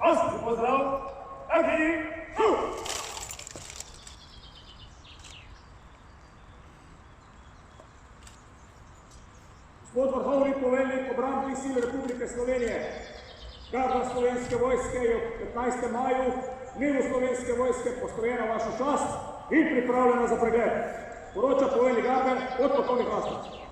Ostri pozdrav, Arhini, šu! Gospod vrhovni poveljnik obrambnih sil Republike Slovenije, garda Slovenske vojske je ob 15. maju dnevu Slovenske vojske postrojena vaša čast in pripravljena za pregled. Poroča poveljnik garde, podpolkovnik Hrastec.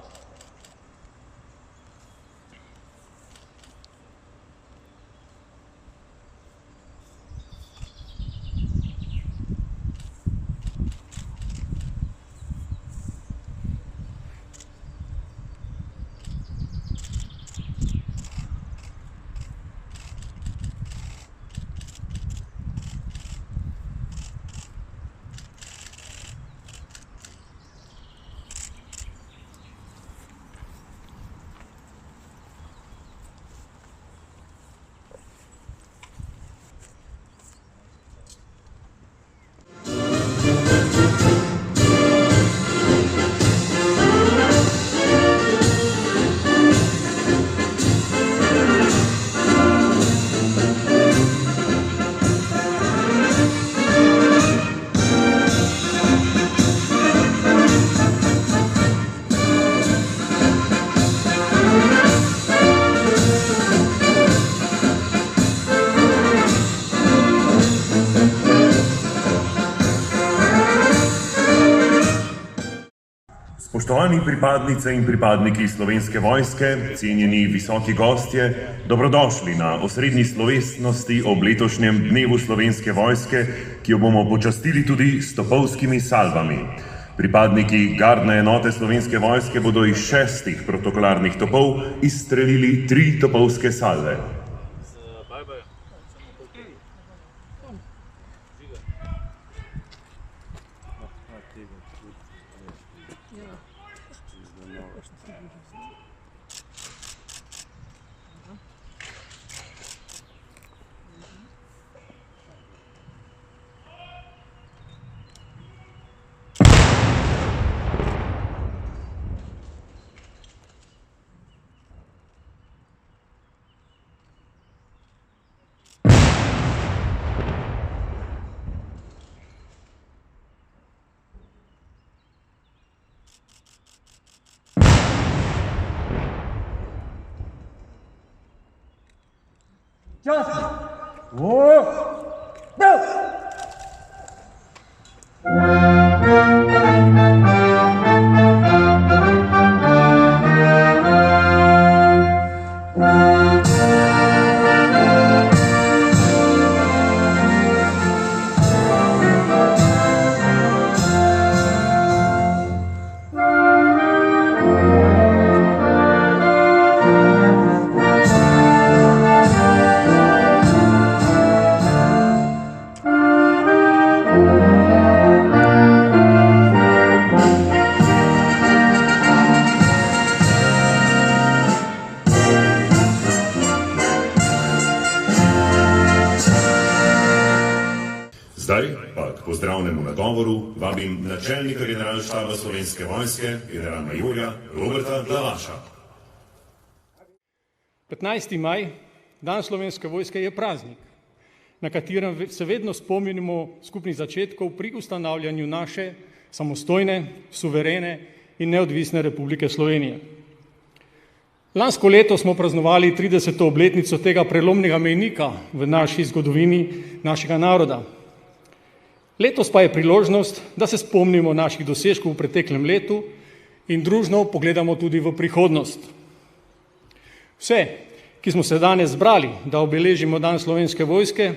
Spoštovani pripadnice in pripadniki Slovenske vojske, cenjeni visoki gostje, dobrodošli na osrednji slovesnosti ob letošnjem dnevu Slovenske vojske, ki jo bomo počastili tudi s topovskimi salvami. Pripadniki gardne enote Slovenske vojske bodo iz 6 protokolarnih topov izstrelili 3 topovske salve. Čas! Bel! Zdaj pa k pozdravnemu nagovoru vabim načelnika generalštaba Slovenske vojske, generalmajorja Roberta Glavaša. 15. maj, dan Slovenske vojske, je praznik, na katerem se vedno spomnimo skupnih začetkov pri ustanavljanju naše samostojne, suverene in neodvisne Republike Slovenije. Lansko leto smo praznovali 30. obletnico tega prelomnega mejnika v naši zgodovini našega naroda. Letos pa je priložnost, da se spomnimo naših dosežkov v preteklem letu in družno pogledamo tudi v prihodnost. Vse, ki smo se danes zbrali, da obeležimo dan Slovenske vojske,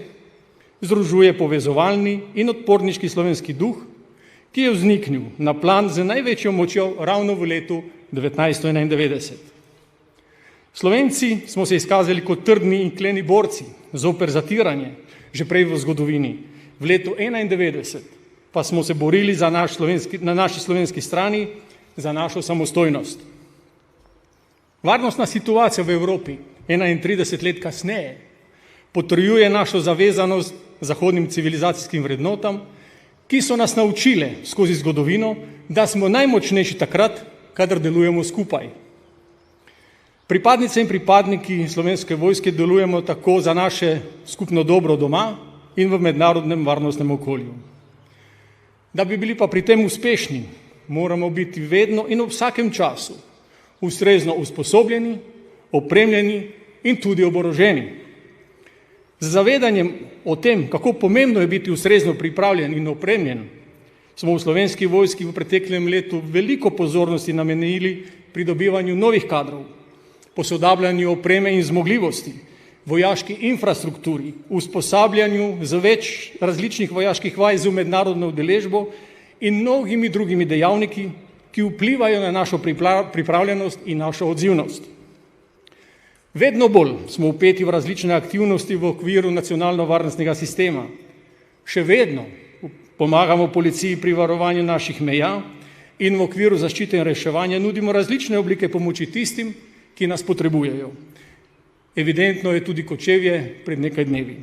združuje povezovalni in odporniški slovenski duh, ki je vzniknil na plan z največjo močjo ravno v letu 1991. Slovenci smo se izkazali kot trdni in kleni borci zoper zatiranje, že prej v zgodovini. V letu 1991 pa smo se borili na naši slovenski strani za našo samostojnost. Varnostna situacija v Evropi 31 let kasneje potrjuje našo zavezanost zahodnim civilizacijskim vrednotam, ki so nas naučile skozi zgodovino, da smo najmočnejši takrat, kadar delujemo skupaj. Pripadnice in pripadniki Slovenske vojske delujemo tako za naše skupno dobro doma in v mednarodnem varnostnem okolju. Da bi bili pa pri tem uspešni, moramo biti vedno in ob vsakem času ustrezno usposobljeni, opremljeni in tudi oboroženi. Z zavedanjem o tem, kako pomembno je biti ustrezno pripravljen in opremljen, smo v Slovenski vojski v preteklem letu veliko pozornosti namenili pridobivanju novih kadrov, posodabljanju opreme in zmogljivosti, vojaški infrastrukturi, usposabljanju z več različnih vojaških vaj z mednarodno udeležbo in mnogimi drugimi dejavniki, ki vplivajo na našo pripravljenost in našo odzivnost. Vedno bolj smo vpeti v različne aktivnosti v okviru nacionalno-varnostnega sistema. Še vedno pomagamo policiji pri varovanju naših meja in v okviru zaščite in reševanja nudimo različne oblike pomoči tistim, ki nas potrebujejo. Evidentno je tudi Kočevje pred nekaj dnevi.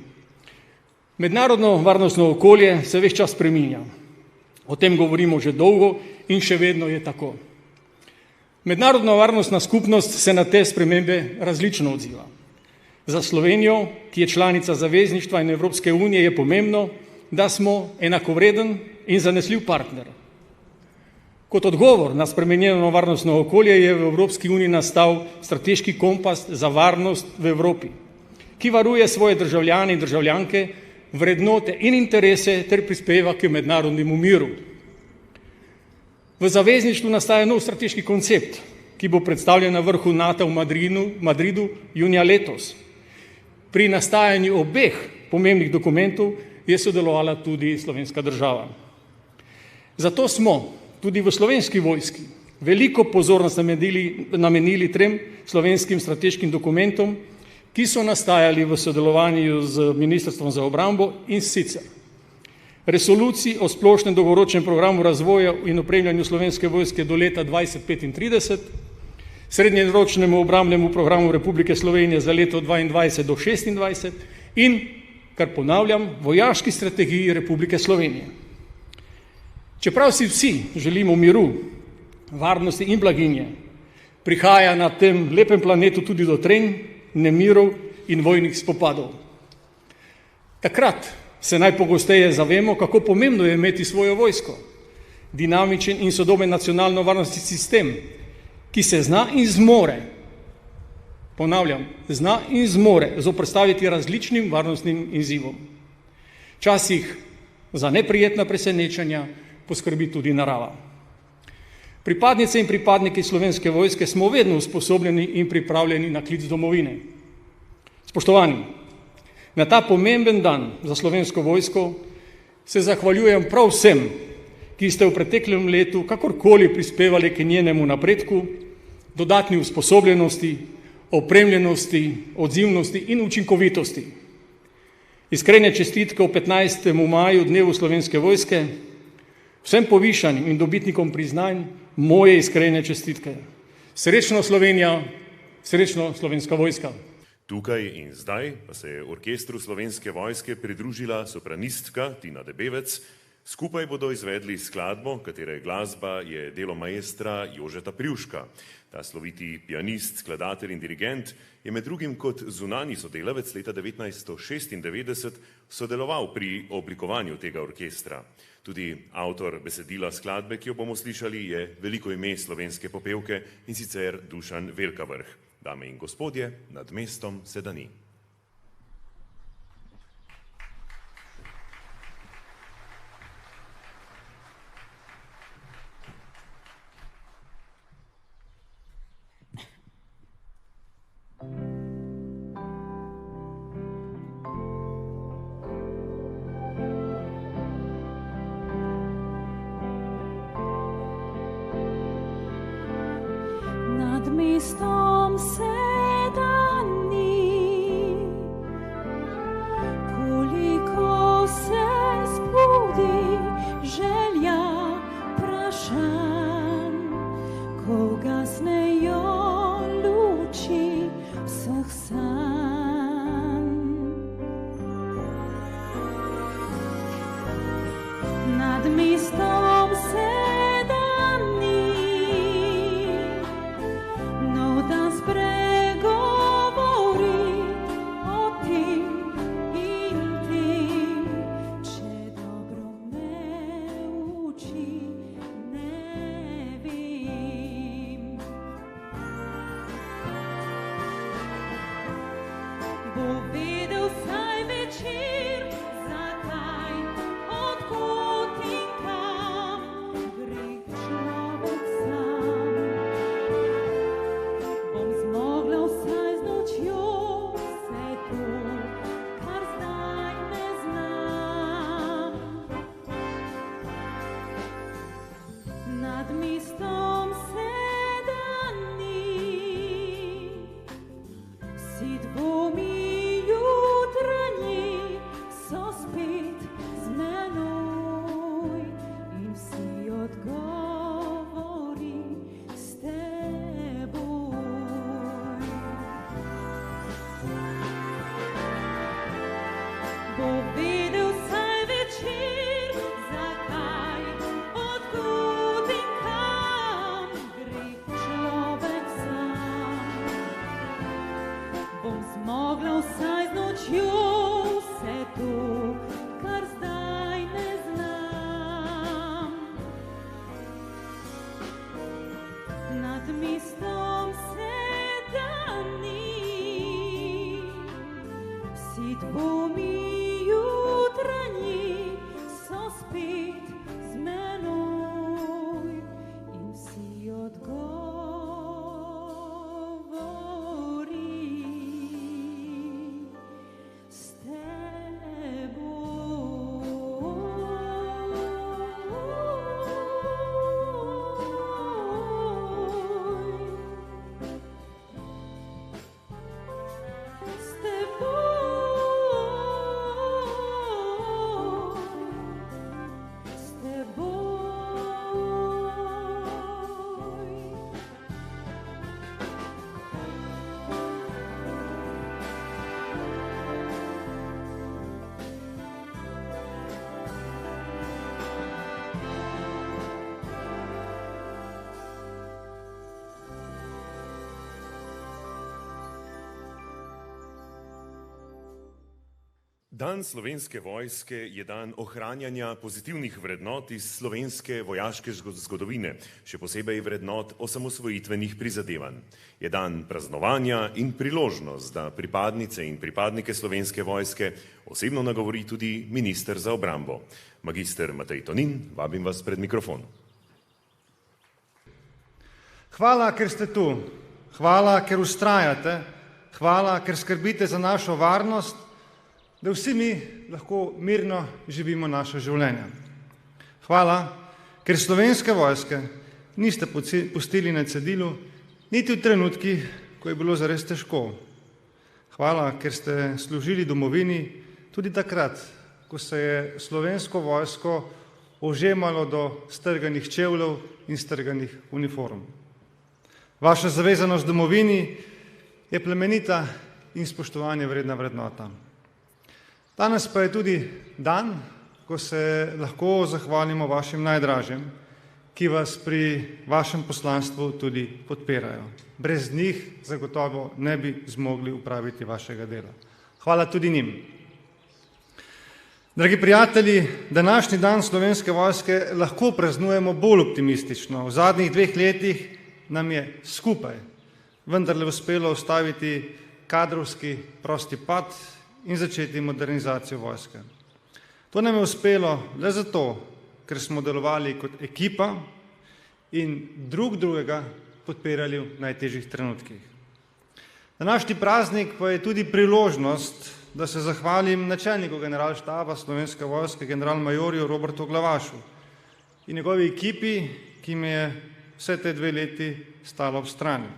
Mednarodno varnostno okolje se ves čas spreminja. O tem govorimo že dolgo in še vedno je tako. Mednarodna varnostna skupnost se na te spremembe različno odziva. Za Slovenijo, ki je članica zavezništva in Evropske unije, je pomembno, da smo enakovreden in zanesljiv partner. Kot odgovor na spremenjeno varnostno okolje je v Evropski uniji nastal strateški kompas za varnost v Evropi, ki varuje svoje državljane in državljanke, vrednote in interese ter prispeva k mednarodnemu miru. V zavezništvu nastaja nov strateški koncept, ki bo predstavljen na vrhu NATO v Madridu junija letos. Pri nastajanju obeh pomembnih dokumentov je sodelovala tudi slovenska država. Zato smo tudi v Slovenski vojski veliko pozornost namenili trem slovenskim strateškim dokumentom, ki so nastajali v sodelovanju z Ministrstvom za obrambo in sicer resoluciji o splošnem dolgoročnem programu razvoja in opremljanju Slovenske vojske do leta 2035, srednjeročnemu obrambnemu programu Republike Slovenije za leto 2022 do 2026 in, kar ponavljam, vojaški strategiji Republike Slovenije. Čeprav si vsi želimo miru, varnosti in blaginje, prihaja na tem lepem planetu tudi do trenj, nemirov in vojnih spopadov. Takrat se najpogosteje zavemo, kako pomembno je imeti svojo vojsko, dinamičen in sodoben nacionalno-varnostni sistem, ki se zna in zmore, ponavljam, zna in zmore zoperstaviti različnim varnostnim izzivom. Včasih za neprijetna presenečenja poskrbi tudi narava. Pripadnice in pripadniki Slovenske vojske smo vedno usposobljeni in pripravljeni na klic domovine. Spoštovani, na ta pomemben dan za Slovensko vojsko se zahvaljujem prav vsem, ki ste v preteklem letu kakorkoli prispevali k njenemu napredku, dodatni usposobljenosti, opremljenosti, odzivnosti in učinkovitosti. Iskrene čestitke ob 15. maju, dnevu Slovenske vojske, vsem povišanim in dobitnikom priznanj moje iskrene čestitke. Srečno Slovenija, srečno Slovenska vojska. Tukaj in zdaj pa se je orkestru Slovenske vojske pridružila sopranistka Tina Debevec. Skupaj bodo izvedli skladbo, katere glasba je delo maestra Jožeta Privška. Ta sloviti pianist, skladatelj in dirigent je med drugim kot zunanji sodelavec leta 1996 sodeloval pri oblikovanju tega orkestra. Tudi avtor besedila skladbe, ki jo bomo slišali, je veliko ime slovenske popevke, in sicer Dušan Velkavrh. Dame in gospodje, nad mestom Sedani. Nad mestom Sedani, koliko se zbudi želja vprašanj, ko gasnejo luči vseh sanj. Nad mestom Sedani, no dan spred Dan Slovenske vojske je dan ohranjanja pozitivnih vrednot iz slovenske vojaške zgodovine, še posebej vrednot osamosvojitvenih prizadevanj. Je dan praznovanja in priložnost, da pripadnice in pripadnike Slovenske vojske osebno nagovori tudi minister za obrambo. Magister Matej Tonin, vabim vas pred mikrofon. Hvala, ker ste tu. Hvala, ker vztrajate. Hvala, ker skrbite za našo varnost, da vsi mi lahko mirno živimo naše življenje. Hvala, ker Slovenske vojske niste pustili na cedilu, niti v trenutkih, ko je bilo zares težko. Hvala, ker ste služili domovini tudi takrat, ko se je Slovensko vojsko ožemalo do strganih čevljev in strganih uniform. Vaša zavezanost domovini je plemenita in spoštovanje vredna vrednota. Danes pa je tudi dan, ko se lahko zahvalimo vašim najdražjim, ki vas pri vašem poslanstvu tudi podpirajo. Brez njih zagotovo ne bi zmogli upraviti vašega dela. Hvala tudi njim. Dragi prijatelji, današnji dan Slovenske vojske lahko praznujemo bolj optimistično. V zadnjih 2 letih nam je skupaj vendarle uspelo ustaviti kadrovski prosti pad in začeti modernizacijo vojske. To nam je uspelo le zato, ker smo delovali kot ekipa in drugega podpirali v najtežjih trenutkih. Današnji praznik pa je tudi priložnost, da se zahvalim načelniku generalštaba Slovenske vojske, generalmajorju Robertu Glavašu in njegovi ekipi, ki mi je vse te 2 leti stala ob strani.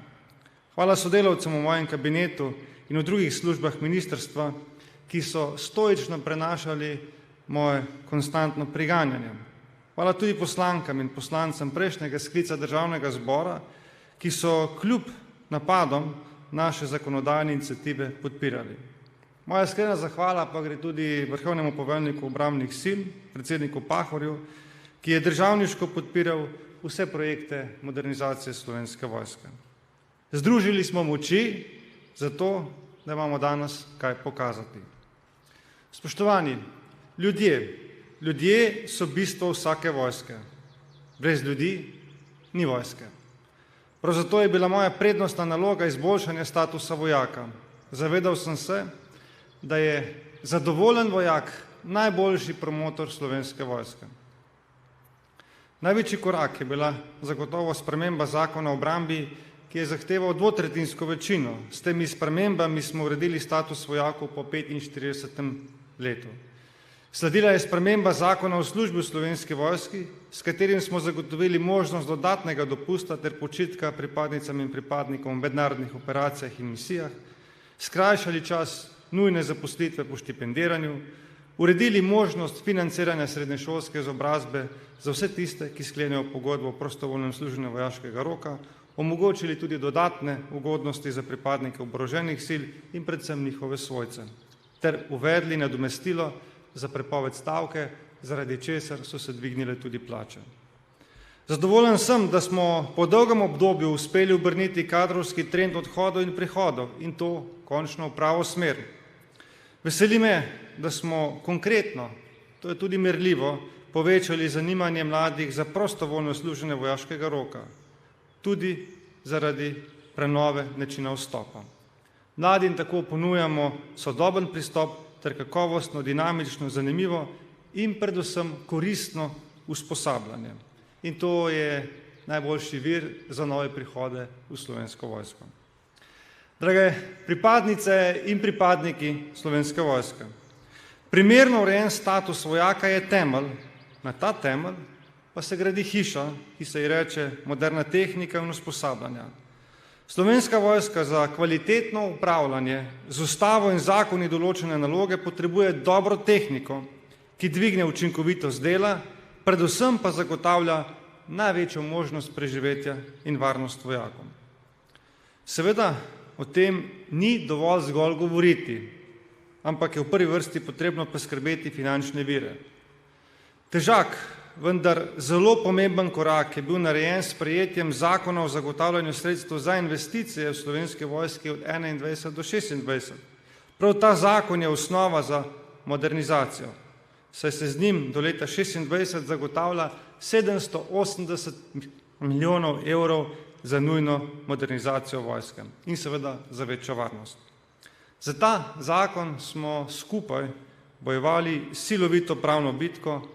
Hvala sodelavcem v mojem kabinetu in v drugih službah ministrstva, ki so stoično prenašali moje konstantno priganjanje. Hvala tudi poslankam in poslancem prejšnjega sklica državnega zbora, ki so kljub napadom naše zakonodajne iniciative podpirali. Moja iskrena zahvala pa gre tudi vrhovnemu poveljniku obrambnih sil, predsedniku Pahorju, ki je državniško podpiral vse projekte modernizacije Slovenske vojske. Združili smo moči zato, da imamo danes kaj pokazati. Spoštovani, ljudje so bistvo vsake vojske. Brez ljudi ni vojske. Prav zato je bila moja prednostna naloga izboljšanje statusa vojaka. Zavedal sem se, da je zadovoljen vojak najboljši promotor Slovenske vojske. Največji korak je bila zagotovo sprememba zakona o obrambi, ki je zahteval dvotretjinsko večino. S temi spremembami smo uredili status vojakov po 45. letu. Sledila je sprememba zakona o službi v Slovenski vojski, s katerim smo zagotovili možnost dodatnega dopusta ter počitka pripadnicam in pripadnikom v mednarodnih operacijah in misijah, skrajšali čas nujne zaposlitve po štipendiranju, uredili možnost financiranja srednješolske izobrazbe za vse tiste, ki sklenijo pogodbo o prostovoljnem služenju vojaškega roka, omogočili tudi dodatne ugodnosti za pripadnike oboroženih sil in predvsem njihove svojce, ter uvedli nadomestilo za prepoved stavke, zaradi česar so se dvignile tudi plače. Zadovoljen sem, da smo po dolgem obdobju uspeli obrniti kadrovski trend odhodov in prihodov in to končno v pravo smer. Veseli me, da smo konkretno, to je tudi merljivo, povečali zanimanje mladih za prostovoljno služenje vojaškega roka, tudi zaradi prenove načina vstopa. Mladim tako ponujamo sodoben pristop ter kakovostno, dinamično, zanimivo in predvsem koristno usposabljanje. In to je najboljši vir za nove prihode v Slovensko vojsko. Drage pripadnice in pripadniki Slovenske vojske, primerno urejen status vojaka je temelj, na ta temelj pa se gradi hiša, ki se ji reče moderna tehnika in usposabljanja. Slovenska vojska za kvalitetno upravljanje z ustavo in zakoni določene naloge potrebuje dobro tehniko, ki dvigne učinkovitost dela, predvsem pa zagotavlja največjo možnost preživetja in varnost vojakom. Seveda o tem ni dovolj zgolj govoriti, ampak je v prvi vrsti potrebno poskrbeti finančne vire. Težak, vendar zelo pomemben korak je bil narejen s sprejetjem zakona o zagotavljanju sredstev za investicije v Slovenski vojski od 21 do 26. Prav ta zakon je osnova za modernizacijo, saj se z njim do leta 26 zagotavlja 780 milijonov evrov za nujno modernizacijo vojske in seveda za večjo varnost. Za ta zakon smo skupaj bojevali silovito pravno bitko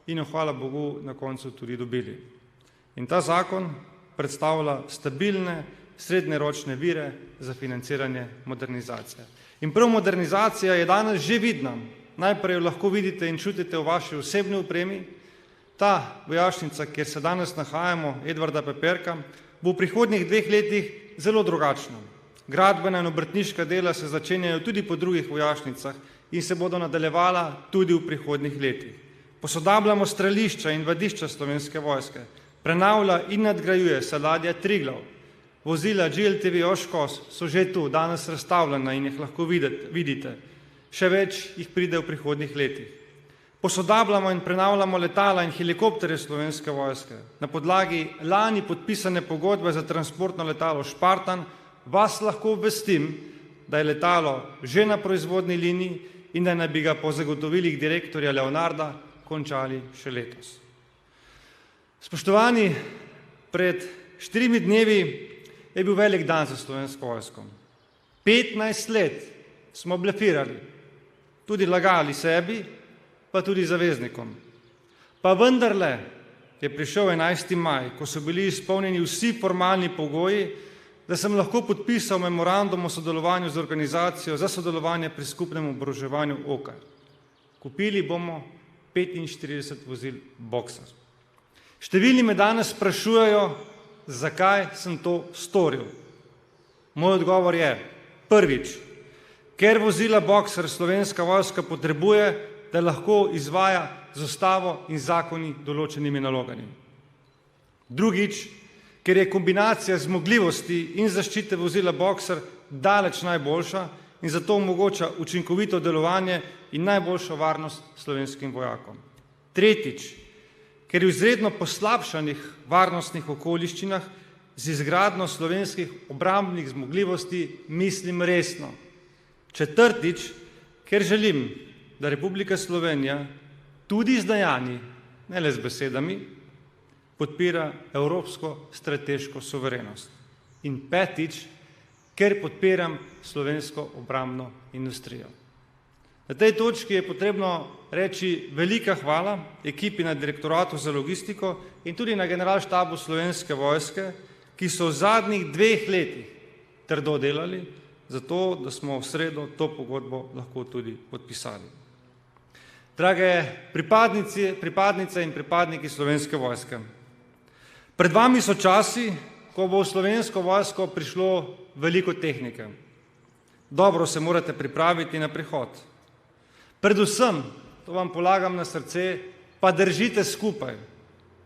in jo, hvala Bogu, na koncu tudi dobili. In ta zakon predstavlja stabilne, srednjeročne vire za financiranje modernizacije. In prav modernizacija je danes že vidna. Najprej jo lahko vidite in čutite v vaši osebni opremi. Ta vojašnica, kjer se danes nahajamo, Edvarda Peperka, bo v prihodnjih 2 letih zelo drugačna. Gradbena in obrtniška dela se začenjajo tudi po drugih vojašnicah in se bodo nadaljevala tudi v prihodnjih letih. Posodabljamo strelišča in vadišča Slovenske vojske, prenavlja in nadgrajuje se ladja Triglav. Vozila GLTV Oshkosh so že tu, danes razstavljena in jih lahko vidite. Še več jih pride v prihodnjih letih. Posodabljamo in prenavljamo letala in helikopterje Slovenske vojske. Na podlagi lani podpisane pogodbe za transportno letalo Spartan vas lahko obvestim, da je letalo že na proizvodni liniji in da naj bi ga po zagotovilih direktorja Leonarda končali še letos. Spoštovani, pred 4 dnevi je bil velik dan za Slovensko vojsko. 15 let smo blefirali, tudi lagali sebi, pa tudi zaveznikom. Pa vendarle je prišel 11. maj, ko so bili izpolnjeni vsi formalni pogoji, da sem lahko podpisal memorandum o sodelovanju z organizacijo za sodelovanje pri skupnem oboroževanju OKA. Kupili bomo 45 vozil Boxer. Številni me danes sprašujejo, zakaj sem to storil. Moj odgovor je, prvič, ker vozila Boxer Slovenska vojska potrebuje, da lahko izvaja z ustavo in zakoni določenimi nalogami. Drugič, ker je kombinacija zmogljivosti in zaščite vozila Boxer daleč najboljša in zato omogoča učinkovito delovanje in najboljšo varnost slovenskim vojakom. Tretjič, ker v izredno poslabšanih varnostnih okoliščinah z izgradnjo slovenskih obrambnih zmogljivosti mislim resno. Četrtič, ker želim, da Republika Slovenija tudi z dejanji, ne le z besedami, podpira evropsko strateško suverenost. In petič, ker podpiram slovensko obrambno industrijo. Na tej točki je potrebno reči velika hvala ekipi na Direktoratu za logistiko in tudi na Generalštabu Slovenske vojske, ki so v zadnjih 2 letih trdo delali, zato da smo v sredo to pogodbo lahko tudi podpisali. Drage pripadnice in pripadniki Slovenske vojske, pred vami so časi, ko bo v Slovensko vojsko prišlo veliko tehnike. Dobro se morate pripraviti na prihod. Predvsem, to vam polagam na srce, pa držite skupaj.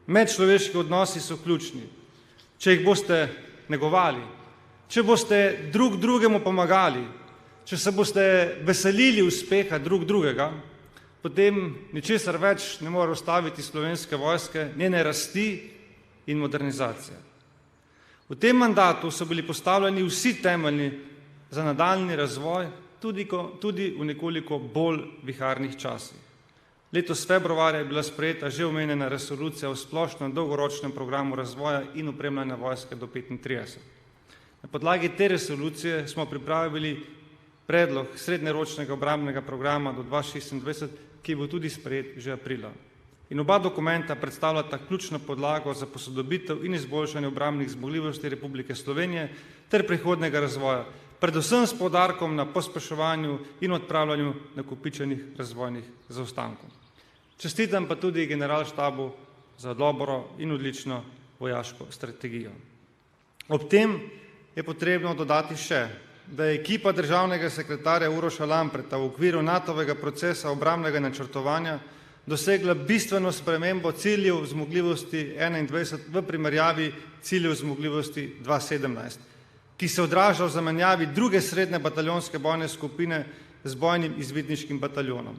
Medčloveški odnosi so ključni. Če jih boste negovali, če boste drug drugemu pomagali, če se boste veselili uspeha drug drugega, potem ničesar več ne more ustaviti Slovenske vojske, njene rasti in modernizacije. V tem mandatu so bili postavljeni vsi temelji za nadaljni razvoj, tudi v nekoliko bolj viharnih časih. Letos februarja je bila sprejeta že omenjena resolucija o splošnem dolgoročnem programu razvoja in opremljanja vojske do 35. Na podlagi te resolucije smo pripravili predlog srednjeročnega obrambnega programa do 2026, ki bo tudi sprejet že aprila. In oba dokumenta predstavljata ključno podlago za posodobitev in izboljšanje obrambnih zmogljivosti Republike Slovenije ter prihodnega razvoja, predvsem s poudarkom na pospeševanju in odpravljanju nakopičenih razvojnih zaostankov. Čestitam pa tudi Generalštabu za dobro in odlično vojaško strategijo. Ob tem je potrebno dodati še, da je ekipa državnega sekretarja Uroša Lampreta v okviru NATO-vega procesa obrambnega načrtovanja dosegla bistveno spremembo ciljev zmogljivosti 21 v primerjavi ciljev zmogljivosti 2017, ki se odraža v zamenjavi druge srednje bataljonske bojne skupine z bojnim izvidniškim bataljonom.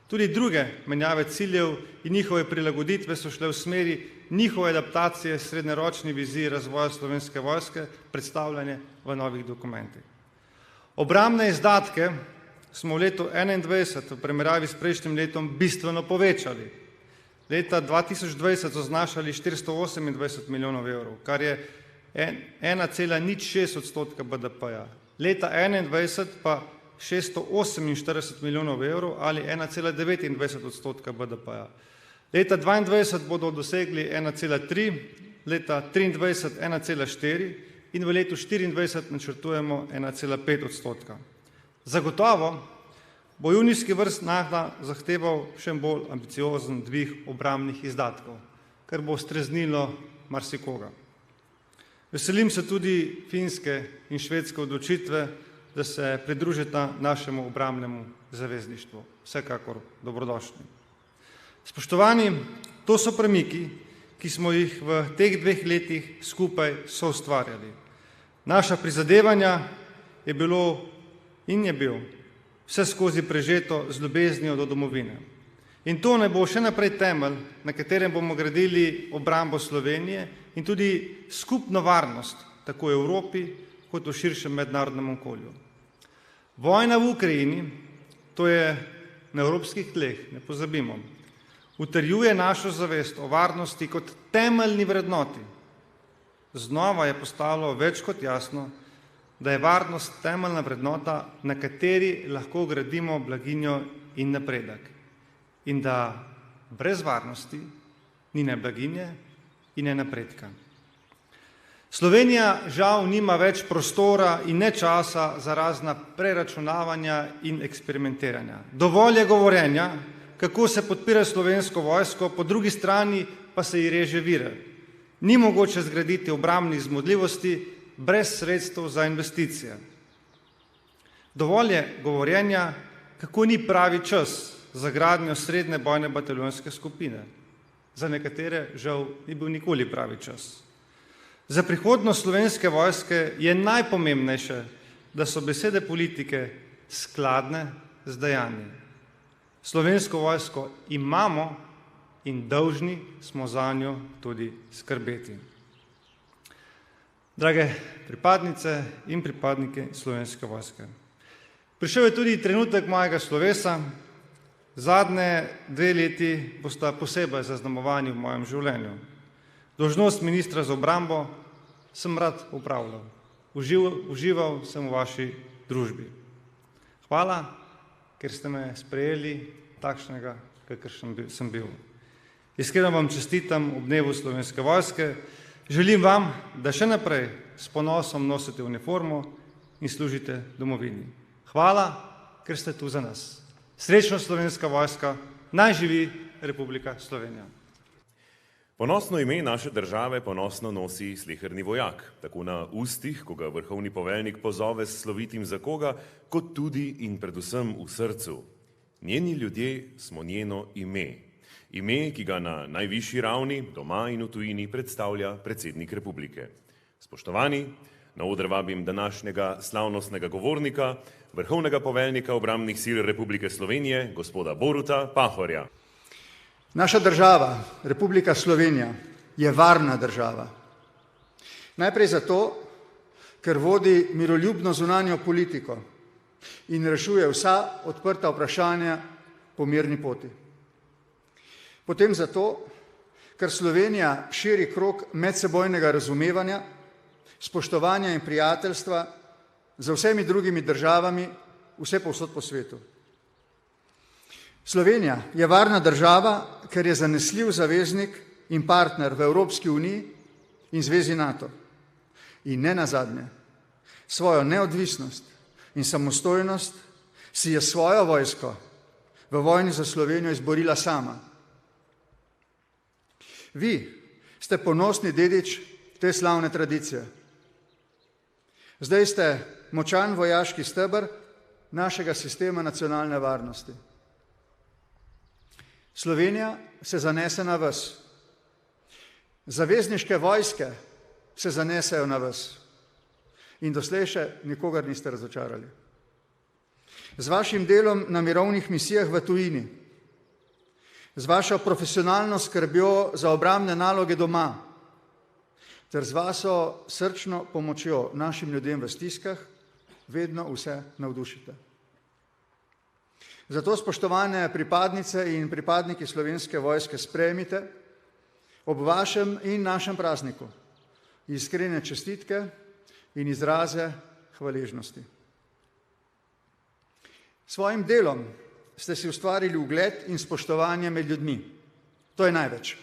Tudi druge menjave ciljev in njihove prilagoditve so šle v smeri njihove adaptacije srednjeročni viziji razvoja Slovenske vojske, predstavljene v novih dokumentih. Obrambne izdatke smo v letu 2021 v primerjavi s prejšnjim letom bistveno povečali. Leta 2020 so znašali 428 milijonov evrov, kar je 1,06% BDP-ja. Leta 2021 pa 648 milijonov evrov ali 1,29% BDP-ja. Leta 2022 bodo dosegli 1,3, leta 2023 1,4 in v letu 2024 načrtujemo 1,5%. Zagotovo bo junijski vrst NATO zahteval še bolj ambiciozen dvig obrambnih izdatkov, kar bo streznilo marsikoga. Veselim se tudi finske in švedske odločitve, da se pridružita našemu obrambnemu zavezništvu. Vsekakor dobrodošli. Spoštovani, to so premiki, ki smo jih v teh 2 letih skupaj soustvarjali. Naša prizadevanja je bilo in je bil vse skozi prežeto z ljubeznijo do domovine. In to naj bo še naprej temelj, na katerem bomo gradili obrambo Slovenije in tudi skupno varnost, tako v Evropi kot v širšem mednarodnem okolju. Vojna v Ukrajini, to je na evropskih tleh, ne pozabimo, utrjuje našo zavest o varnosti kot temeljni vrednoti. Znova je postalo več kot jasno, da je varnost temeljna vrednota, na kateri lahko gradimo blaginjo in napredek. In da brez varnosti ni ne blaginje in ne napredka. Slovenija žal nima več prostora in ne časa za razna preračunavanja in eksperimentiranja. Dovolj je govorjenja, kako se podpira Slovensko vojsko, po drugi strani pa se ji reže vire. Ni mogoče zgraditi obrambnih zmogljivosti brez sredstev za investicije. Dovolj je govorjenja, kako ni pravi čas za gradnjo srednje bojne bataljonske skupine. Za nekatere žal ni bil nikoli pravi čas. Za prihodnost Slovenske vojske je najpomembnejše, da so besede politike skladne z dejanji. Slovensko vojsko imamo in dolžni smo zanjo tudi skrbeti. Drage pripadnice in pripadniki Slovenske vojske, prišel je tudi trenutek mojega slovesa. Zadnje 2 leti bosta posebej zaznamovani v mojem življenju. Dolžnost ministra za obrambo sem rad upravljal. Užival sem v vaši družbi. Hvala, ker ste me sprejeli takšnega, kakor sem bil. Iskreno vam čestitam ob dnevu Slovenske vojske. Želim vam, da še naprej s ponosom nosite uniformo in služite domovini. Hvala, ker ste tu za nas. Srečno Slovenska vojska, naj živi Republika Slovenija. Ponosno ime naše države ponosno nosi sleherni vojak, tako na ustih, ko ga vrhovni poveljnik pozove s slovitim za koga, kot tudi in predvsem v srcu. Njeni ljudje smo njeno ime. Ime, ki ga na najvišji ravni, doma in v tujini, predstavlja predsednik republike. Spoštovani, na oder vabim današnjega slavnostnega govornika, vrhovnega poveljnika obrambnih sil Republike Slovenije, gospoda Boruta Pahorja. Naša država, Republika Slovenija, je varna država. Najprej zato, ker vodi miroljubno zunanjo politiko in rešuje vsa odprta vprašanja po mirni poti. Potem zato, ker Slovenija širi krog medsebojnega razumevanja, spoštovanja in prijateljstva z vsemi drugimi državami vse povsod po svetu. Slovenija je varna država, ker je zanesljiv zaveznik in partner v Evropski uniji in Zvezi NATO. In ne nazadnje, svojo neodvisnost in samostojnost si je svojo vojsko v vojni za Slovenijo izborila sama. Vi ste ponosni dedič te slavne tradicije. Zdaj ste močan vojaški steber našega sistema nacionalne varnosti. Slovenija se zanese na vas. Zavezniške vojske se zanesejo na vas. In doslej še nikogar niste razočarali. Z vašim delom na mirovnih misijah v tujini, z vašo profesionalno skrbjo za obrambne naloge doma, ter z vašo srčno pomočjo našim ljudem v stiskah, vedno vse navdušite. Zato, spoštovane pripadnice in pripadniki Slovenske vojske, sprejmite ob vašem in našem prazniku iskrene čestitke in izraze hvaležnosti. Svojim delom ste si ustvarili ugled in spoštovanje med ljudmi. To je največ.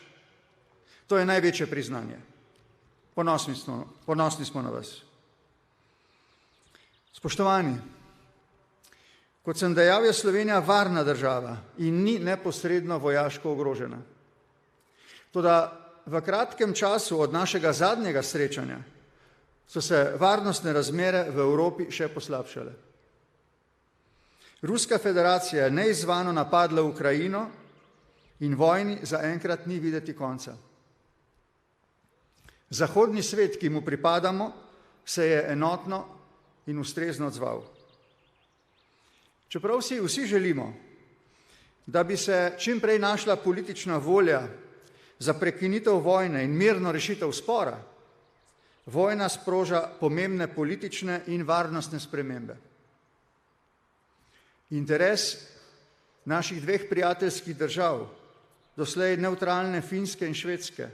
To je največje priznanje. Ponosni smo na vas. Spoštovani, kot sem dejal, je Slovenija varna država in ni neposredno vojaško ogrožena. Toda v kratkem času od našega zadnjega srečanja so se varnostne razmere v Evropi še poslabšale. Ruska federacija je neizvano napadla Ukrajino in vojni zaenkrat ni videti konca. Zahodni svet, ki mu pripadamo, se je enotno in ustrezno odzval. Čeprav si vsi želimo, da bi se čim prej našla politična volja za prekinitev vojne in mirno rešitev spora, vojna sproža pomembne politične in varnostne spremembe. Interes naših dveh prijateljskih držav, doslej nevtralne Finske in Švedske,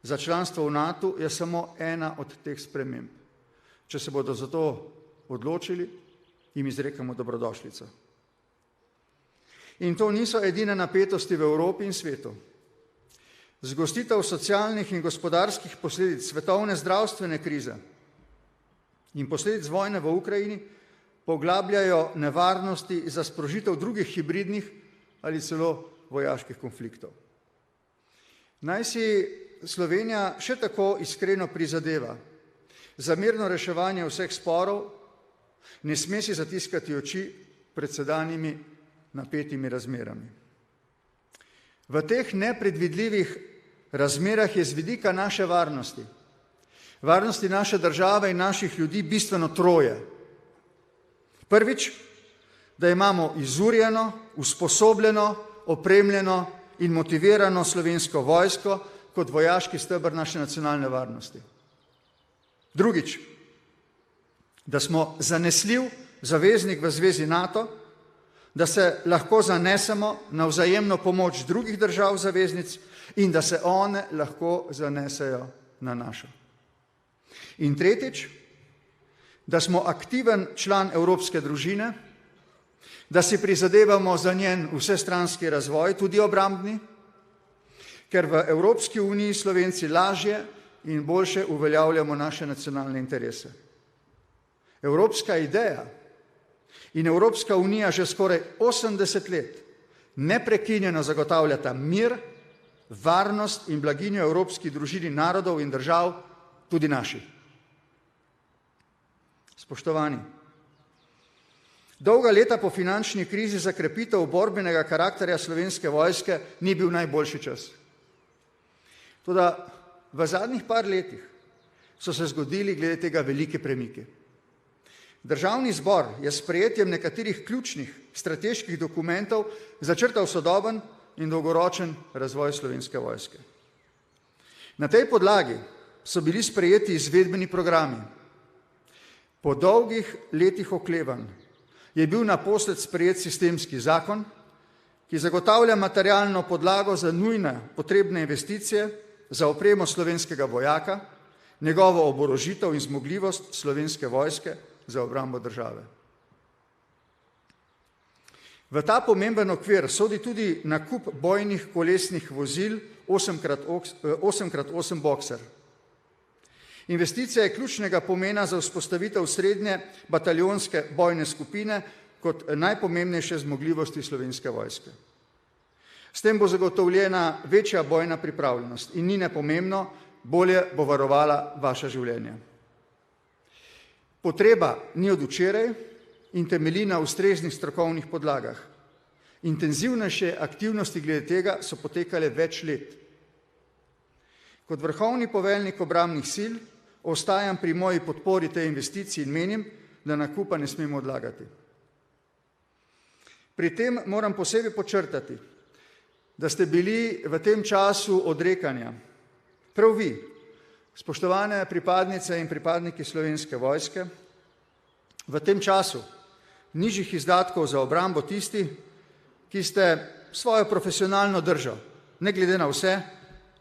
za članstvo v NATO je samo ena od teh sprememb. Če se bodo za to odločili, jim izrekamo dobrodošlico. In to niso edine napetosti v Evropi in svetu. Zgostitev socialnih in gospodarskih posledic svetovne zdravstvene krize in posledic vojne v Ukrajini poglabljajo nevarnosti za sprožitev drugih hibridnih ali celo vojaških konfliktov. Naj si Slovenija še tako iskreno prizadeva za mirno reševanje vseh sporov, ne sme si zatiskati oči pred sedanjimi napetimi razmerami. V teh nepredvidljivih razmerah je z vidika naše varnosti, varnosti naše države in naših ljudi bistveno troje. Prvič, da imamo izurjeno, usposobljeno, opremljeno in motivirano Slovensko vojsko kot vojaški steber naše nacionalne varnosti. Drugič, da smo zanesljiv zaveznik v Zvezi NATO, da se lahko zanesemo na vzajemno pomoč drugih držav zaveznic in da se one lahko zanesejo na našo. In tretjič, da smo aktiven član evropske družine, da si prizadevamo za njen vsestranski razvoj, tudi obrambni, ker v Evropski uniji Slovenci lažje in boljše uveljavljamo naše nacionalne interese. Evropska ideja in Evropska unija že skoraj 80 let neprekinjeno zagotavljata mir, varnost in blaginjo evropski družini narodov in držav, tudi naši. Spoštovani, dolga leta po finančni krizi za krepitev borbenega karakterja Slovenske vojske ni bil najboljši čas. Toda v zadnjih par letih so se zgodili glede tega velike premiki. Državni zbor je s sprejetjem nekaterih ključnih strateških dokumentov začrtal sodoben in dolgoročen razvoj Slovenske vojske. Na tej podlagi so bili sprejeti izvedbeni programi. Po dolgih letih oklevanj je bil naposled sprejet sistemski zakon, ki zagotavlja materialno podlago za nujne potrebne investicije za opremo slovenskega vojaka, njegovo oborožitev in zmogljivost Slovenske vojske za obrambo države. V ta pomemben okvir sodi tudi nakup bojnih kolesnih vozil 8x8 Boxer. Investicija je ključnega pomena za vzpostavitev srednje bataljonske bojne skupine kot najpomembnejše zmogljivosti Slovenske vojske. S tem bo zagotovljena večja bojna pripravljenost in ni nepomembno, bolje bo varovala vaša življenja. Potreba ni od včeraj in temelji na ustreznih strokovnih podlagah. Intenzivnejše aktivnosti glede tega so potekale več let. Kot vrhovni poveljnik obrambnih sil ostajam pri moji podpori tej investiciji in menim, da nakupa ne smemo odlagati. Pri tem moram posebej podčrtati, da ste bili v tem času odrekanja prav vi, spoštovane pripadnice in pripadniki Slovenske vojske, v tem času nižjih izdatkov za obrambo tisti, ki ste svojo profesionalno držo, ne glede na vse,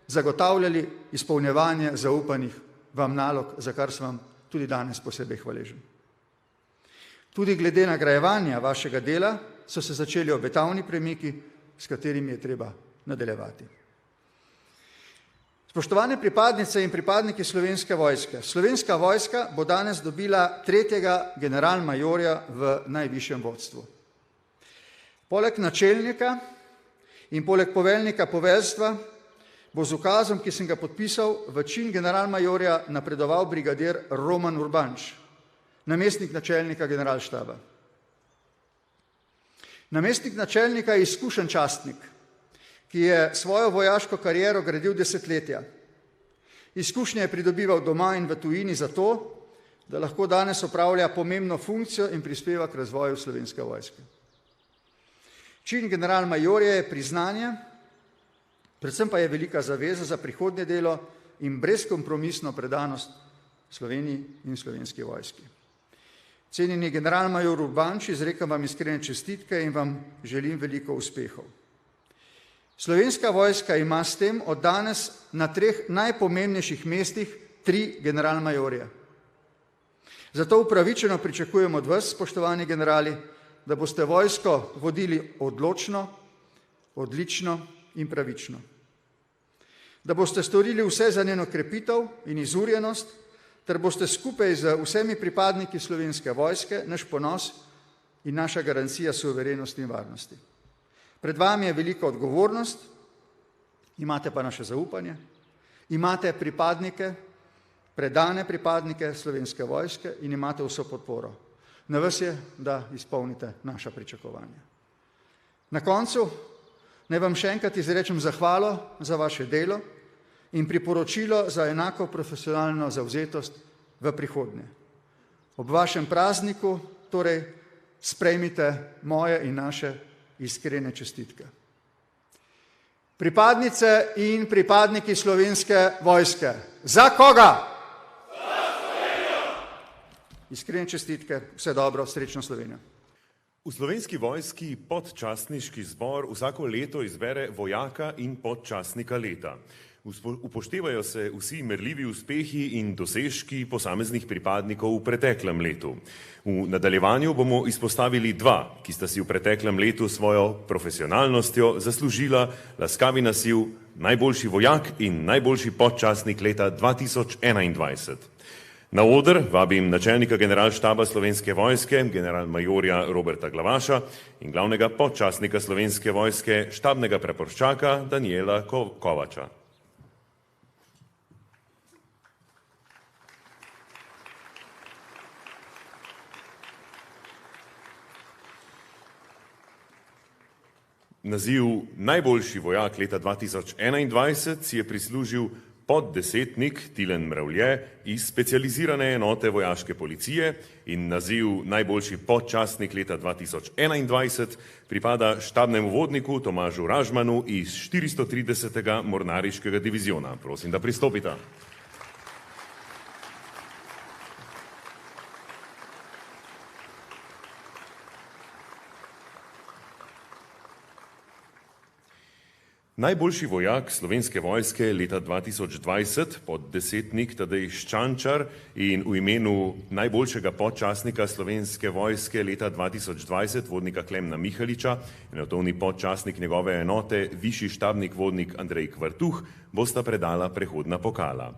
zagotavljali izpolnjevanje zaupanih vam nalog, za kar sem vam tudi danes posebej hvaležen. Tudi glede nagrajevanja vašega dela so se začeli obetavni premiki, s katerimi je treba nadaljevati. Spoštovane pripadnice in pripadniki Slovenske vojske, Slovenska vojska bo danes dobila 3. generalmajorja v najvišjem vodstvu. Poleg načelnika in poleg poveljnika poveljstva bo z ukazom, ki sem ga podpisal, v čin generalmajorja napredoval brigadir Roman Urbanč, namestnik načelnika generalštaba. Namestnik načelnika je izkušen častnik, ki je svojo vojaško kariero gradil desetletja. Izkušnje je pridobival doma in v tujini zato, da lahko danes opravlja pomembno funkcijo in prispeva k razvoju Slovenske vojske. Čin generalmajorja je priznanje, predvsem pa je velika zaveza za prihodnje delo in brezkompromisno predanost Sloveniji in Slovenski vojski. Cenjeni generalmajor Urbanč, izrekam vam iskrene čestitke in vam želim veliko uspehov. Slovenska vojska ima s tem od danes na 3 najpomembnejših mestih 3 generalmajorje. Zato upravičeno pričakujem od vas, spoštovani generali, da boste vojsko vodili odločno, odlično in pravično. Da boste storili vse za njeno krepitev in izurjenost, ter boste skupaj z vsemi pripadniki Slovenske vojske naš ponos in naša garancija suverenosti in varnosti. Pred vami je velika odgovornost, imate pa naše zaupanje, imate pripadnike, predane pripadnike Slovenske vojske in imate vso podporo. Na vas je, da izpolnite naša pričakovanja. Na koncu naj vam še enkrat izrečem zahvalo za vaše delo in priporočilo za enako profesionalno zavzetost v prihodnje. Ob vašem prazniku torej sprejmite moje in naše iskrene čestitke. Pripadnice in pripadniki Slovenske vojske. Za koga? Za Slovenijo! Iskrene čestitke, vse dobro, srečno Slovenijo. V Slovenski vojski podčastniški zbor vsako leto izbere vojaka in podčastnika leta. Upoštevajo se vsi merljivi uspehi in dosežki posameznih pripadnikov v preteklem letu. V nadaljevanju bomo izpostavili dva, ki sta si v preteklem letu svojo profesionalnostjo zaslužila laskavi naziv najboljši vojak in najboljši podčastnik leta 2021. Na oder vabim načelnika generalštaba Slovenske vojske, generalmajorja Roberta Glavaša in glavnega podčastnika Slovenske vojske, štabnega praporščaka Danijela Kovača. Naziv najboljši vojak leta 2021 si je prislužil poddesetnik Tilen Mravlje iz specializirane enote vojaške policije in naziv najboljši podčastnik leta 2021 pripada štabnemu vodniku Tomažu Ražmanu iz 430. mornariškega diviziona. Prosim, da pristopita. Najboljši vojak Slovenske vojske leta 2020, poddesetnik Tadej Ščančar in v imenu najboljšega podčastnika Slovenske vojske leta 2020, vodnika Klemna Mihaliča, enotovni podčastnik njegove enote, višji štabnik vodnik Andrej Kvartuh, bosta predala prehodna pokala.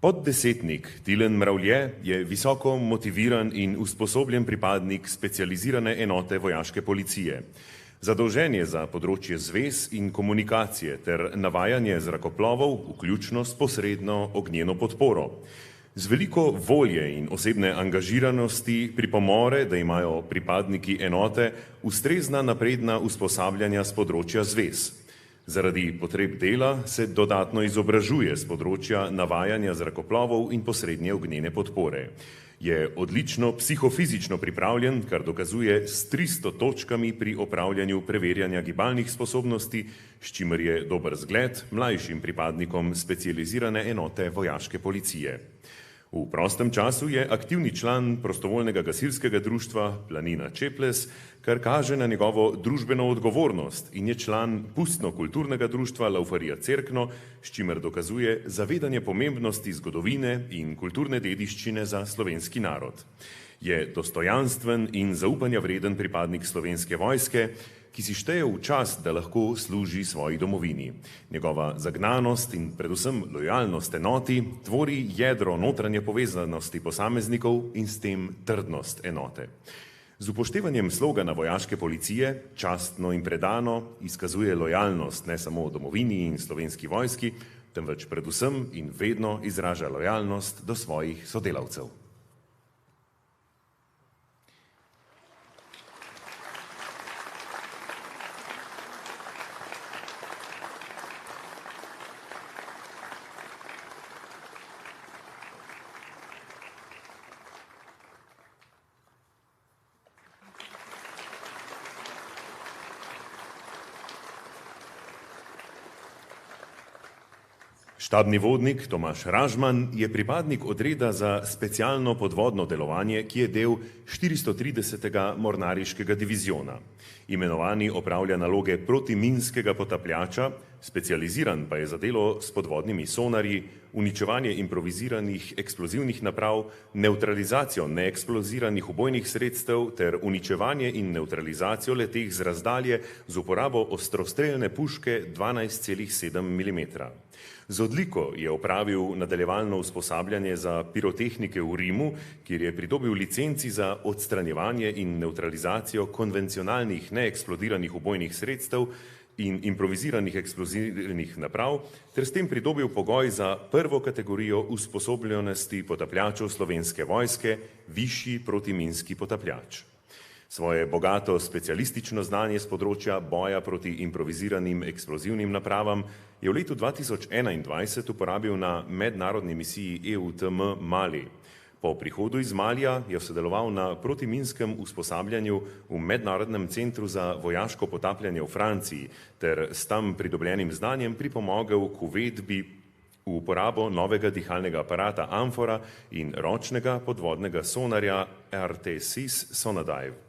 Poddesetnik Tilen Mravlje je visoko motiviran in usposobljen pripadnik specializirane enote vojaške policije. Zadolžen je za področje zvez in komunikacije ter navajanje zrakoplovov, vključno s posredno ognjeno podporo. Z veliko volje in osebne angažiranosti pripomore, da imajo pripadniki enote ustrezna napredna usposabljanja z področja zvez. Zaradi potreb dela se dodatno izobražuje z področja navajanja zrakoplovov in posrednje ognjene podpore. Je odlično psihofizično pripravljen, kar dokazuje s 300 točkami pri opravljanju preverjanja gibalnih sposobnosti, s čimer je dober zgled mlajšim pripadnikom specializirane enote vojaške policije. V prostem času je aktivni član prostovoljnega gasilskega društva Planina Čeples, kar kaže na njegovo družbeno odgovornost in je član pustno-kulturnega društva Laufarija Cerkno, s čimer dokazuje zavedanje pomembnosti zgodovine in kulturne dediščine za slovenski narod. Je dostojanstven in zaupanja vreden pripadnik Slovenske vojske, ki si šteje v čast, da lahko služi svoji domovini. Njegova zagnanost in predvsem lojalnost enoti tvori jedro notranje povezanosti posameznikov in s tem trdnost enote. Z upoštevanjem slogana vojaške policije, častno in predano, izkazuje lojalnost ne samo domovini in Slovenski vojski, temveč predvsem in vedno izraža lojalnost do svojih sodelavcev. Štabni vodnik Tomaž Ražman je pripadnik odreda za specialno podvodno delovanje, ki je del 430. mornariškega diviziona. Imenovani opravlja naloge protiminskega potapljača, specializiran pa je za delo s podvodnimi sonarji, uničevanje improviziranih eksplozivnih naprav, nevtralizacijo neeksploziranih ubojnih sredstev ter uničevanje in nevtralizacijo leteh z razdalje z uporabo ostrostrelne puške 12,7 mm. Z odliko je opravil nadaljevalno usposabljanje za pirotehnike v Rimu, kjer je pridobil licenci za odstranjevanje in nevtralizacijo konvencionalnih neeksplodiranih ubojnih sredstev in improviziranih eksplozivnih naprav, ter s tem pridobil pogoj za prvo kategorijo usposobljenosti potapljačev Slovenske vojske, višji protiminski potapljač. Svoje bogato specialistično znanje z področja boja proti improviziranim eksplozivnim napravam je v letu 2021 uporabil na mednarodni misiji EUTM Mali. Po prihodu iz Malija je sodeloval na protiminskem usposabljanju v Mednarodnem centru za vojaško potapljanje v Franciji ter s tam pridobljenim znanjem pripomogel k uvedbi v uporabo novega dihalnega aparata Amfora in ročnega podvodnega sonarja RT-SIS Sonadive.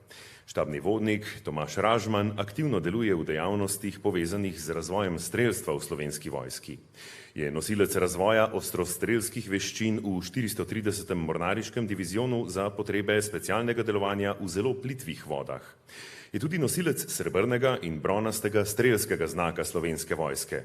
Štabni vodnik Tomaž Ražman aktivno deluje v dejavnostih povezanih z razvojem strelstva v Slovenski vojski. Je nosilec razvoja ostrostrelskih veščin v 430. mornariškem divizionu za potrebe specialnega delovanja v zelo plitvih vodah. Je tudi nosilec srebrnega in bronastega strelskega znaka Slovenske vojske.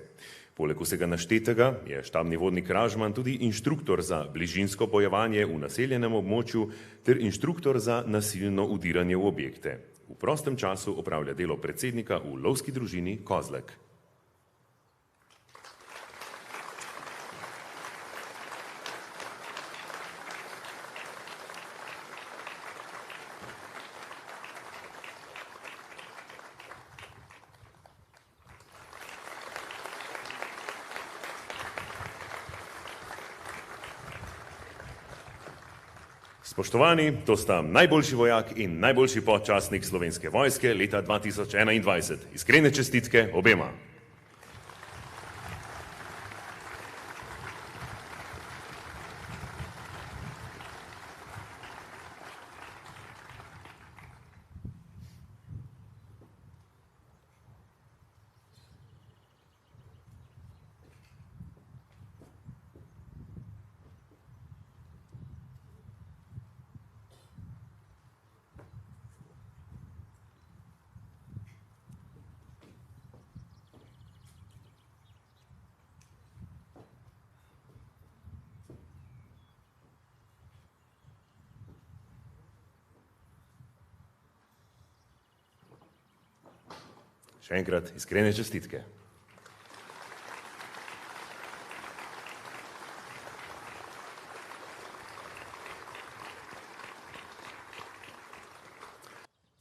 Poleg vsega naštetega je štabni vodnik Ražman tudi inštruktor za bližinsko bojevanje v naseljenem območju ter inštruktor za nasilno udiranje v objekte. V prostem času opravlja delo predsednika v lovski družini Kozlek. Spoštovani, to sta najboljši vojak in najboljši podčastnik Slovenske vojske leta 2021. Iskrene čestitke obema. Še enkrat iskrene čestitke.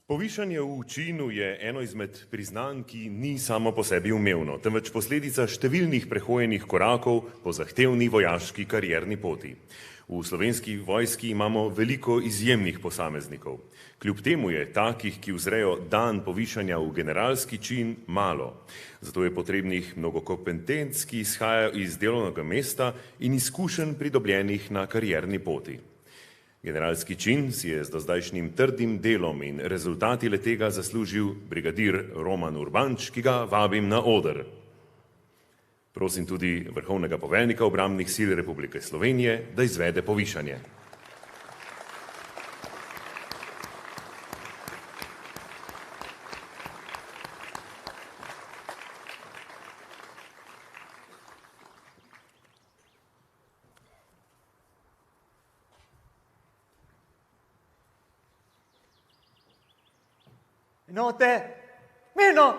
Povišanje v činu je eno izmed priznanj, ki ni samo po sebi umevno, temveč posledica številnih prehojenih korakov po zahtevni vojaški karierni poti. V Slovenski vojski imamo veliko izjemnih posameznikov. Kljub temu je takih, ki uzrejo dan povišanja v generalski čin, malo. Zato je potrebnih mnogo kompetenc, ki izhajajo iz delovnega mesta in izkušenj pridobljenih na karierni poti. Generalski čin si je z dozdajšnjim trdim delom in rezultati letega zaslužil brigadir Roman Urbanč, ki ga vabim na oder. Prosim tudi vrhovnega poveljnika obrambnih sil Republike Slovenije, da izvede povišanje. Enote, mirno!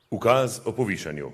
Ukaz o povišanju.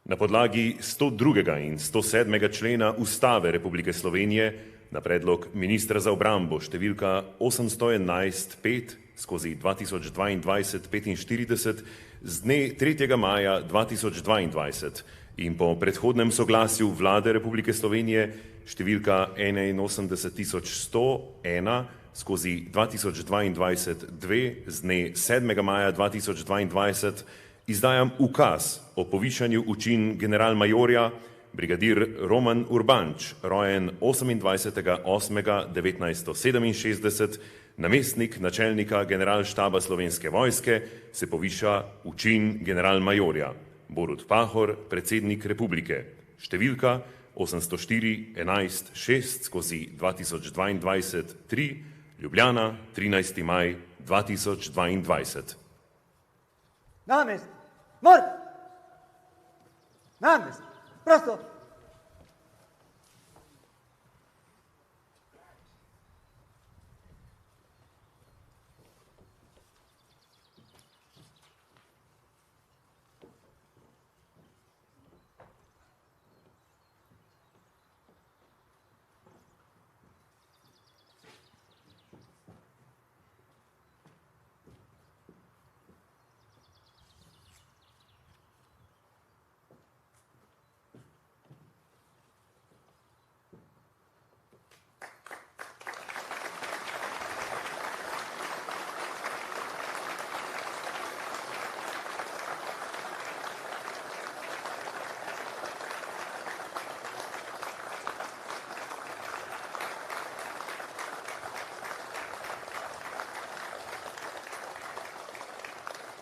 Na podlagi 102. in 107. člena Ustave Republike Slovenije na predlog ministra za obrambo številka 811-5/2022-45 z dne 3. maja 2022 in po predhodnem soglasju Vlade Republike Slovenije številka 81.101/2022-2 z dne 7. maja 2022 izdajam ukaz o povišanju v čin generalmajorja brigadir Roman Urbanč, rojen 28.8.1967, namestnik načelnika generalštaba Slovenske vojske, se poviša v čin generalmajorja. Borut Pahor, predsednik republike. Številka 804-11-6/2022-3, Ljubljana, 13. maj 2022. Namest, mort! Namest, prosto!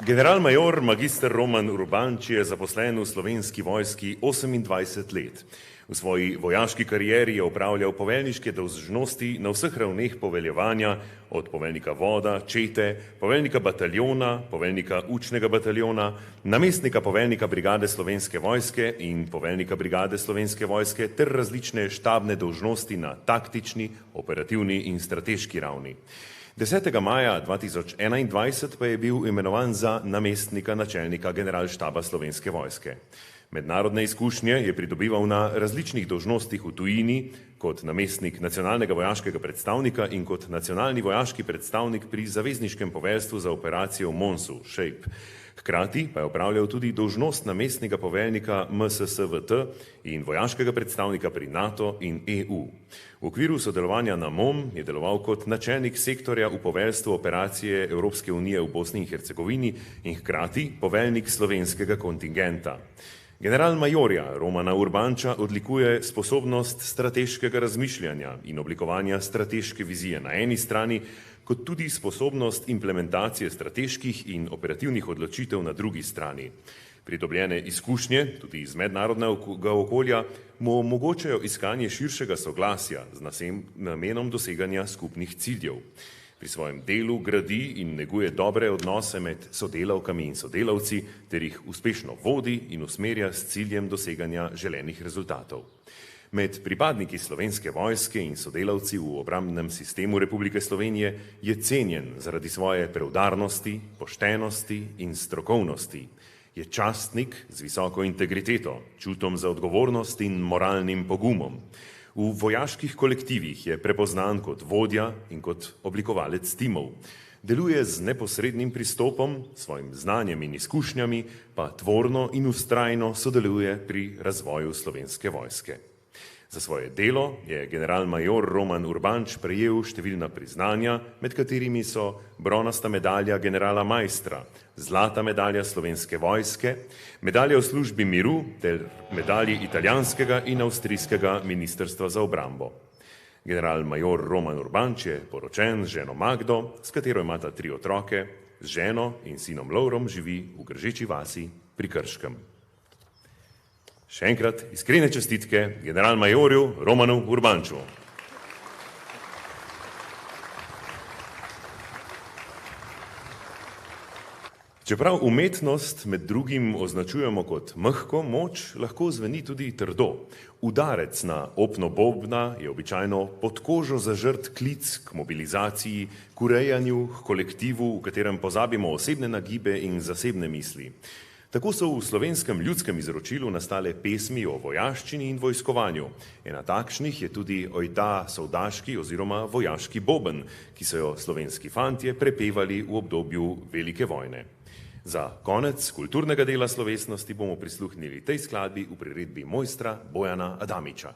Generalmajor magister Roman Urbanč je zaposlen v Slovenski vojski 28 let. V svoji vojaški karieri je opravljal poveljniške dolžnosti na vseh ravneh poveljevanja, od poveljnika voda, čete, poveljnika bataljona, poveljnika učnega bataljona, namestnika poveljnika brigade Slovenske vojske in poveljnika brigade Slovenske vojske ter različne štabne dolžnosti na taktični, operativni in strateški ravni. 10. maja 2021 pa je bil imenovan za namestnika načelnika generalštaba Slovenske vojske. Mednarodne izkušnje je pridobival na različnih dolžnostih v tujini, kot namestnik nacionalnega vojaškega predstavnika in kot nacionalni vojaški predstavnik pri zavezniškem poveljstvu za operacijo Monsu, SHAPE. Hkrati pa je opravljal tudi dolžnost namestnega poveljnika MSSVT in vojaškega predstavnika pri NATO in EU. V okviru sodelovanja na MOM je deloval kot načelnik sektorja v poveljstvu operacije Evropske unije v Bosni in Hercegovini in hkrati poveljnik slovenskega kontingenta. Generalmajorja Romana Urbanča odlikuje sposobnost strateškega razmišljanja in oblikovanja strateške vizije na eni strani, kot tudi sposobnost implementacije strateških in operativnih odločitev na drugi strani. Pridobljene izkušnje, tudi iz mednarodnega okolja, mu omogočajo iskanje širšega soglasja z namenom doseganja skupnih ciljev. Pri svojem delu gradi in neguje dobre odnose med sodelavkami in sodelavci ter jih uspešno vodi in usmerja s ciljem doseganja želenih rezultatov. Med pripadniki Slovenske vojske in sodelavci v obrambnem sistemu Republike Slovenije je cenjen zaradi svoje preudarnosti, poštenosti in strokovnosti. Je častnik z visoko integriteto, čutom za odgovornost in moralnim pogumom. V vojaških kolektivih je prepoznan kot vodja in kot oblikovalec timov. Deluje z neposrednim pristopom, svojim znanjem in izkušnjami, pa tvorno in vztrajno sodeluje pri razvoju Slovenske vojske. Za svoje delo je generalmajor Roman Urbanč prejel številna priznanja, med katerimi so bronasta medalja generala Maistra, zlata medalja Slovenske vojske, medalja v službi miru ter medalji italijanskega in avstrijskega ministrstva za obrambo. Generalmajor Roman Urbanč je poročen z ženo Magdo, s katero imata 3 otroke, z ženo in sinom Lovrom živi v Gržeči vasi pri Krškem. Še enkrat iskrene čestitke generalmajorju Romanu Urbanču. Čeprav umetnost med drugim označujemo kot mehko moč, lahko zveni tudi trdo. Udarec na opno bobna je običajno pod kožo zažrt klic k mobilizaciji, k urejanju, k kolektivu, v katerem pozabimo osebne nagibe in zasebne misli. Tako so v slovenskem ljudskem izročilu nastale pesmi o vojaščini in vojskovanju. Ena takšnih je tudi Ojda soldaški oziroma vojaški boben, ki so jo slovenski fantje prepevali v obdobju Velike vojne. Za konec kulturnega dela slovesnosti bomo prisluhnili tej skladbi v priredbi mojstra Bojana Adamiča.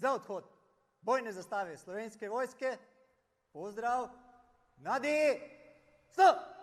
za odhod bojne zastave Slovenske vojske. Pozdrav, mladi, stop!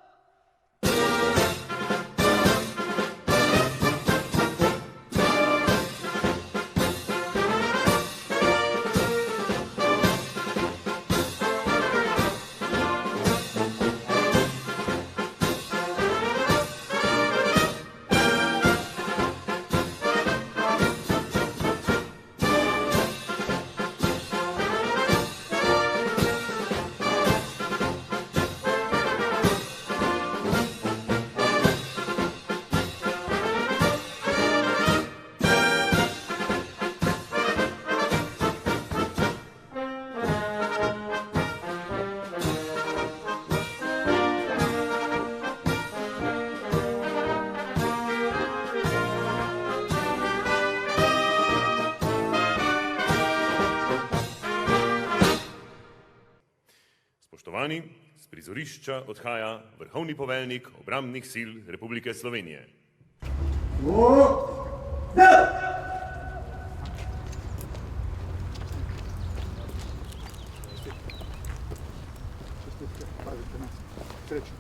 Spoštovani, s prizorišča odhaja vrhovni poveljnik obrambnih sil Republike Slovenije. Srečno.